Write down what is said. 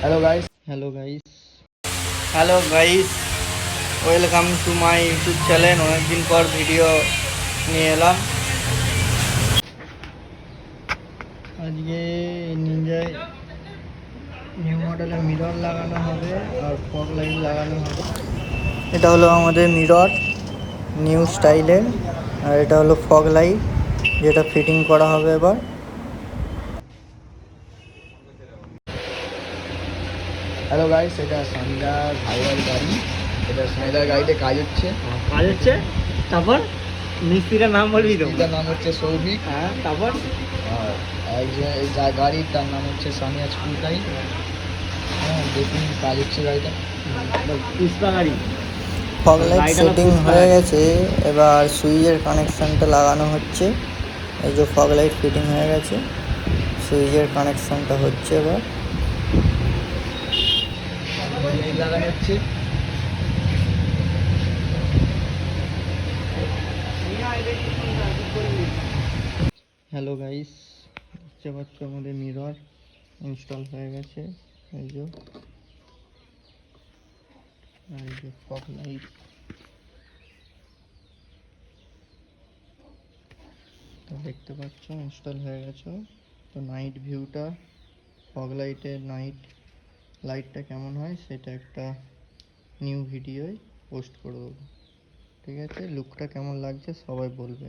Hello guys, hello guys, welcome to my YouTube channel. অনেকদিন পর video নিয়ে এলাম। আজকে নিনজায় নিউ মডেলের মিরর লাগানো হবে আর ফগ লাইট লাগানো হবে। এটা হলো আমাদের মিরর নিউ স্টাইলের, আর এটা হলো ফগ লাইট যেটা ফিটিং করা হবে এবার। হ্যালো গাইস, এটা সঞ্জার ভাইয়ের গাড়ি। এটা সঞ্জার গাড়িতে কাজ হচ্ছে। তারপর মিস্ত্রিটার নাম বলবি তো? এটার নাম হচ্ছে সৌভিক। হ্যাঁ, তারপর আর একজন এই গাড়ির তার নাম হচ্ছে সামিয়া চুলকাই। হ্যাঁ, দেখুন কাজ হচ্ছে গাড়িটা। পুষ্পা গাড়ি। ফগ লাইট সেটিং হয়ে গেছে, এবার সুইচের কানেকশানটা লাগানো হচ্ছে। এই যে ফগ লাইট ফিটিং হয়ে গেছে, সুইচের কানেকশানটা হচ্ছে এবার। লাগানো হচ্ছে। হ্যালো গাইস, দেখতে পাচ্ছ আমাদের মিরর ইনস্টল হয়ে গেছে। এই যে ফগ লাইট, তো দেখতে পাচ্ছ ইনস্টল হয়ে গেছে। তো নাইট ভিউটা, ফগ লাইটের নাইট লাইটটা কেমন হয় সেটা একটা নিউ ভিডিওয় পোস্ট করে দেবো। ঠিক আছে, লুকটা কেমন লাগছে সবাই বলবে।